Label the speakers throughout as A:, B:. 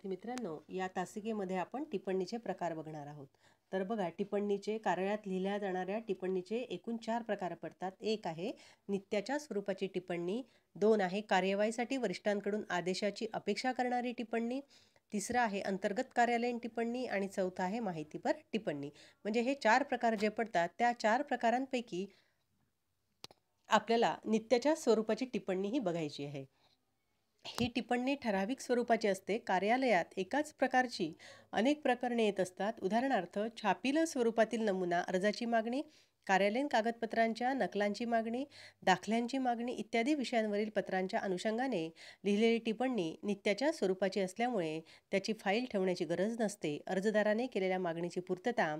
A: विद्यार्थी मित्रांनो, या तासिकेमध्ये आपण टिप्पणीचे प्रकार बघणार आहोत. तर बघा, टिप्पणीचे कार्यालयात लिहिल्या जाणाऱ्या टिप्पणीचे एकूण 4 प्रकार पडतात. एक आहे नित्याच्या स्वरूपाची टिप्पणी, 2 आहे कार्यवाहीसाठी वरिष्ठांकडून आदेशाची अपेक्षा करणारी टिप्पणी, तिसरा आहे अंतर्गत कार्यालयीन टिप्पणी आणि चौथा आहे माहितीपर टिप्पणी. म्हणजे हे 4 प्रकार जे पडतात त्या 4 प्रकारांपैकी आपल्याला नित्याच्या स्वरूपाची टिप्पणी ही बघायची आहे. ही टिप्पणी ठराविक स्वरूपाची असते. कार्यालयात एकाच प्रकारची अनेक प्रकरणे येत असतात. उदाहरणार्थ, छापील स्वरूपातील नमुना, अर्जाची मागणी, कार्यालयीन कागदपत्रांच्या नकलांची मागणी, दाखल्यांची मागणी इत्यादी विषयांवरील पत्रांच्या अनुषंगाने लिहिलेली टिप्पणी नित्याच्या स्वरूपाची असल्यामुळे त्याची फाईल ठेवण्याची गरज नसते. अर्जदाराने केलेल्या मागणीची पूर्तता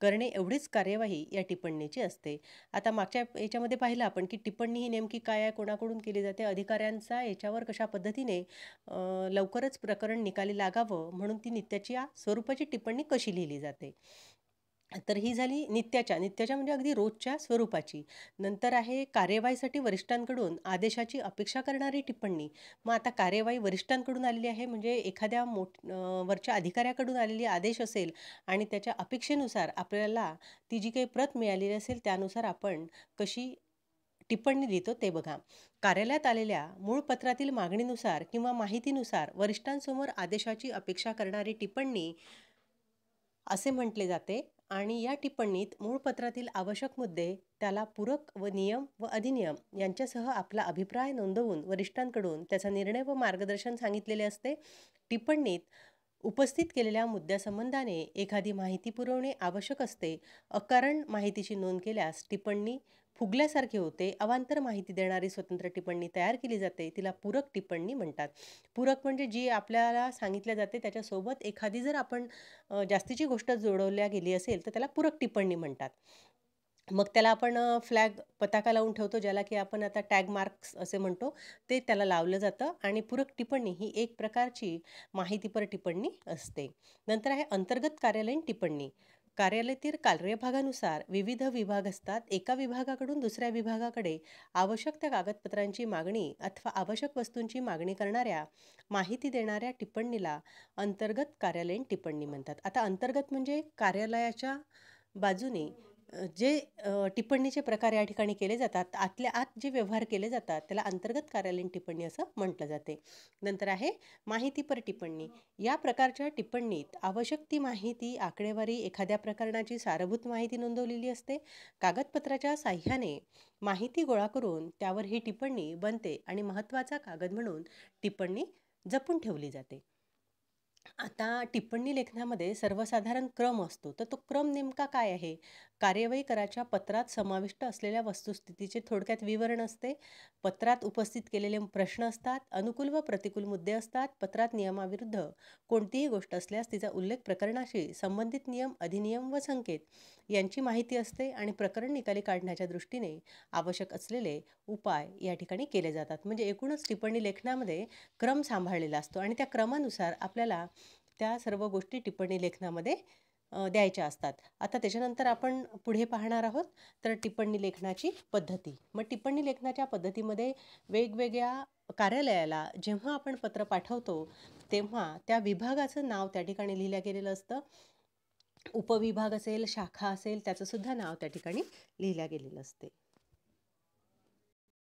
A: करणे एवढीच कार्यवाही या टिप्पणीची असते. आता मागच्या याच्यामध्ये पाहिलं आपण की टिप्पणी ही नेमकी काय आहे, कोणाकडून केली जाते, अधिकाऱ्यांचा याच्यावर कशा पद्धतीने लवकरच प्रकरण निकाली लागावं म्हणून ती नित्याची स्वरूपाची टिप्पणी कशी लिहिली जाते. तर ही झाली नित्याच्या म्हणजे अगदी रोजच्या स्वरूपाची. नंतर आहे कार्यवाहीसाठी वरिष्ठांकडून आदेशाची अपेक्षा करणारी टिप्पणी. मग आता कार्यवाही वरिष्ठांकडून आलेली आहे म्हणजे एखाद्या वरच्या अधिकाऱ्याकडून आलेली आदेश असेल आणि त्याच्या अपेक्षेनुसार आपल्याला ती जी काही प्रत मिळालेली असेल त्यानुसार आपण कशी टिप्पणी लिहितो ते बघा. कार्यालयात आलेल्या मूळ पत्रातील मागणीनुसार किंवा माहितीनुसार वरिष्ठांसमोर आदेशाची अपेक्षा करणारी टिप्पणी असे म्हटले जाते. आणि या टिप्पणीत मूळ पत्रातील आवश्यक मुद्दे, त्याला पूरक व नियम व अधिनियम यांच्यासह आपला अभिप्राय नोंदवून वरिष्ठांकडून त्याचा निर्णय व मार्गदर्शन सांगितलेले असते. टिप्पणीत उपस्थित केलेल्या मुद्द्यासंबंधाने एखादी माहिती पुरवणे आवश्यक असते. अकारण माहितीची नोंद केल्यास टिप्पणी फुगल्यासारखे होते. अवांतर माहिती देणारी स्वतंत्र टिप्पणी तयार केली जाते, तिला पूरक टिप्पणी म्हणतात. पूरक म्हणजे जी आपल्याला सांगितल्या जाते त्याच्यासोबत एखादी जर आपण जास्तीची गोष्ट जोडवल्या गेली असेल तर त्याला पूरक टिप्पणी म्हणतात. मग त्याला आपण फ्लॅग पताका लावून ठेवतो, ज्याला की आपण आता टॅग मार्क्स असे म्हणतो, ते त्याला लावलं जातं. आणि पूरक टिप्पणी ही एक प्रकारची माहितीपर टिप्पणी असते. नंतर आहे अंतर्गत कार्यालयीन टिप्पणी. कार्यालयातील कार्यभागानुसार विविध विभाग असतात. एका विभागाकडून दुसऱ्या विभागाकडे आवश्यक त्या कागदपत्रांची मागणी अथवा आवश्यक वस्तूंची मागणी करणाऱ्या माहिती देणाऱ्या टिप्पणीला अंतर्गत कार्यालयीन टिप्पणी म्हणतात. आता अंतर्गत म्हणजे कार्यालयाच्या बाजूने जे टिप्पणीचे प्रकार या ठिकाणी केले जातात, आतल्या आत जे व्यवहार केले जातात त्याला अंतर्गत कार्यालयीन टिप्पणी असं म्हटलं जाते. नंतर आहे माहितीपर टिप्पणी. या प्रकारच्या टिप्पणीत आवश्यक ती माहिती, आकडेवारी, एखाद्या प्रकरणाची सारभूत माहिती नोंदवलेली असते. कागदपत्राच्या साह्याने माहिती गोळा करून त्यावर ही टिप्पणी बनते आणि महत्त्वाचा कागद म्हणून टिप्पणी जपून ठेवली जाते. आता टिप्पणी लेखनामध्ये सर्वसाधारण क्रम असतो, तर तो क्रम नेमका काय आहे? कार्यवाही कराच्या पत्रात समाविष्ट असलेल्या वस्तुस्थितीचे थोडक्यात विवरण असते. पत्रात उपस्थित केलेले प्रश्न असतात. अनुकूल व प्रतिकूल मुद्दे असतात. पत्रात नियमाविरुद्ध कोणतीही गोष्ट असल्यास तिचा उल्लेख प्रकरणाशी संबंधित नियम, अधिनियम व संकेत यांची माहिती असते. आणि प्रकरण निकाली काढण्याच्या दृष्टीने आवश्यक असलेले उपाय या ठिकाणी केले जातात. म्हणजे एकूणच टिप्पणी लेखनामध्ये क्रम सांभाळलेला असतो आणि त्या क्रमानुसार आपल्याला त्या सर्व गोष्टी टिप्पणी लेखनामध्ये द्यायच्या असतात. आता त्याच्यानंतर आपण पुढे पाहणार आहोत तर टिप्पणी लेखनाची पद्धती. मग टिप्पणी लेखनाच्या पद्धतीमध्ये वेगवेगळ्या कार्यालयाला जेव्हा आपण पत्र पाठवतो तेव्हा त्या विभागाचं नाव त्या ठिकाणी लिहिलं गेलेलं असतं. उपविभाग असेल, शाखा असेल, त्याचं सुद्धा नाव त्या ठिकाणी लिहिलं गेलेलं असते.